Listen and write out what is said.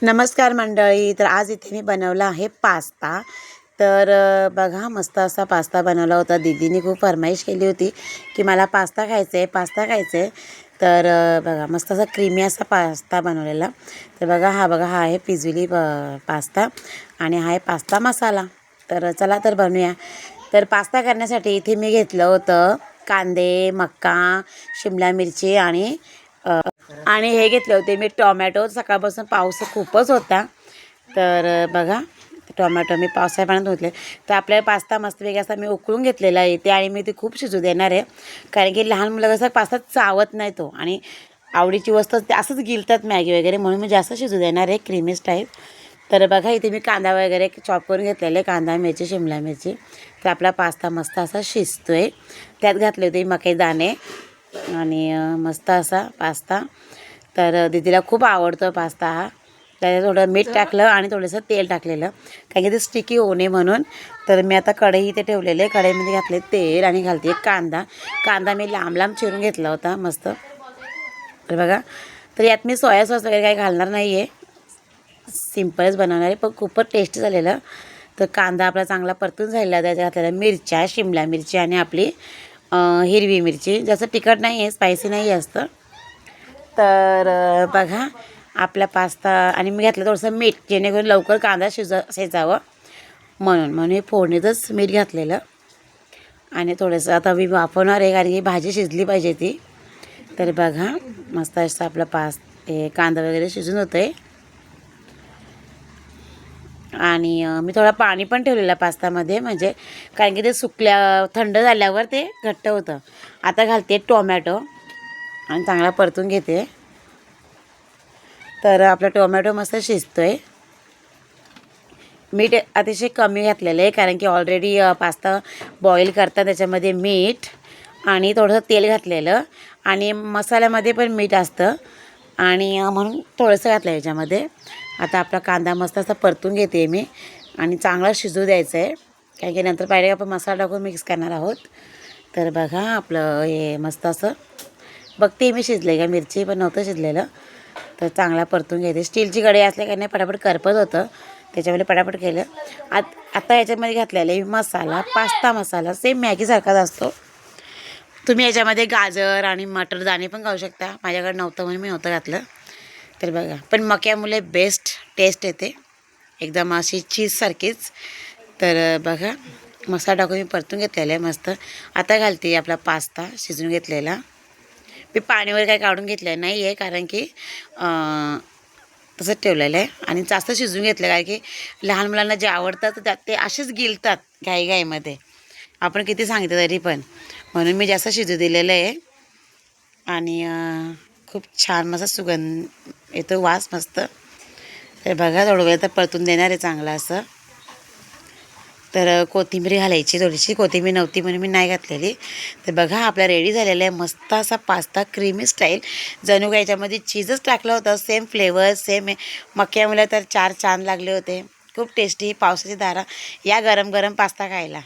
नमस्कार मंडळी. तर आज इथे मी बनवला आहे पास्ता. तर बघा मस्त असा पास्ता बनवला होता. दीदीने खूप फरमाईश केली होती की मला पास्ता खायचा आहे, पास्ता खायचा आहे. तर बघा मस्त असा क्रीमी असा पास्ता बनवलेला. तर बघा हा आहे पिझ्झुली पास्ता आणि हा आहे पास्ता मसाला. तर चला तर बनवूया. तर पास्ता करण्यासाठी इथे मी घेतलं होतं कांदे, मक्का, शिमला मिरची आणि हे घेतले होते मी टोमॅटो. सकाळपासून पाऊस खूपच होता. तर बघा टोमॅटो मी पावसाळ्या पाण्यात धुतले. तर आपल्याला पास्ता मस्तपैकी असा मी उकळून घेतलेला आहे इथे आणि मी ते खूप शिजू देणार आहे. कारण की लहान मुलं कसं पास्ता चावत नाही तो आणि आवडीची वस्तू ते असंच गिळतात मॅगी वगैरे, म्हणून मी जास्त शिजू देणार आहे क्रीमी स्टाईल. तर बघा इथे मी कांदा वगैरे चॉप करून घेतलेले, कांदा, मिरची, शिमला मिरची. तर आपला पास्ता मस्त असा शिजतो आहे. त्यात घातले होते मके दाणे आणि मस्त असा पास्ता. तर दीदीला खूप आवडतो पास्ता हा. त्याच्यात थोडं मीठ टाकलं आणि थोडंसं तेल टाकलेलं कारण की ते स्टिकी होऊ नये म्हणून. तर मी आता कढई इथे ठेवलेले, कढईमध्ये घातले तेल आणि घालते कांदा मी लांब लांब चिरून घेतला होता मस्त. तर बघा, तर यात मी सोया सॉस वगैरे काही घालणार नाही आहे, सिम्पलच बनवणार आहे, पण खूपच टेस्टी झालेलं. तर कांदा आपला चांगला परतून झालेला, त्याच्यात घातलेल्या मिरच्या, शिमला मिरची आणि आपली हिरवी मिरची. जास्त तिखट नाही आहे, स्पायसी नाही असतं. तर बघा आपला पास्ता आणि मी घातलं थोडंसं मीठ, जेणेकरून लवकर कांदा शिजावं म्हणून मी फोडणीतच मीठ घातलेलं. आणि थोडंसं आता मी वाफवणार आहे कारण की भाजी शिजली पाहिजे ती. तर बघा मस्त असं आपलं कांदा वगैरे शिजून होतं आहे. आणि मी थोडं पाणी पण ठेवलेलं पास्तामध्ये, म्हणजे कारण की ते थंड झाल्यावर ते घट्ट होतं. आता घालते टोमॅटो आणि चांगला परतून घेते. तर आपला टोमॅटो मस्त शिजतो आहे. मीठ अतिशय कमी घातलेलं आहे कारण की ऑलरेडी पास्ता बॉईल करता त्याच्यामध्ये मीठ आणि थोडंसं तेल घातलेलं आणि मसाल्यामध्ये पण मीठ असतं आणि म्हणून थोडंसं घातलं याच्यामध्ये. आता आपला कांदा मस्त असा परतून घेते मी आणि चांगला शिजू द्यायचं आहे कारण की नंतर पाहिजे आपण मसाला टाकून मिक्स करणार आहोत. तर बघा आपलं हे मस्त असं बघते मी शिजले का, मिरची पण नव्हतं शिजलेलं. तर चांगला परतून घेते. स्टीलची कढई असल्या का नाही पटापट करपत होतं, त्याच्यामध्ये पटापट केलं. आता याच्यामध्ये घातलेला आहे मसाला, पास्ता मसाला सेम मॅगीसारखाच असतो. तुम्ही याच्यामध्ये गाजर आणि मटर दाणे पण घालू शकता. माझ्याकडे नव्हतं म्हणून मी नव्हतं घातलं. तर बघा, पण मक्यामुळे बेस्ट टेस्ट येते, एकदम अशी चीजसारखीच. तर बघा मसाला टाकून मी परतून घेतलेला आहे मस्त. आता घालते आपला पास्ता शिजून घेतलेला. मी पाणी वगैरे काही काढून घेतलं नाही आहे कारण की तसंच ठेवलेलं आहे आणि जास्त शिजून घेतलं कारण की लहान मुलांना जे आवडतं तर त्यात ते असेच गिळतात घाईमध्ये, आपण किती सांगितलं तरी पण. म्हणून मी जास्त शिजू दिलेलं आहे आणि खूप छान मस्त सुगंध येतो, वास मस्त. तर बघा थोडं वेळ तर परतून देणार आहे चांगलं असं. तर कोथिंबीर घालायची, थोडीशी कोथिंबीर नव्हती म्हणून मी नाही घातलेली. तर बघा आपला रेडी झालेला आहे मस्त असा पास्ता क्रीमी स्टाईल. जणू काय याच्यामध्ये चीजच टाकलं होतं. सेम फ्लेवर सेम मक्यामुळे तर चार चांद लागले होते. खूप टेस्टी. पावसाची धारा, या गरम गरम पास्ता खायला.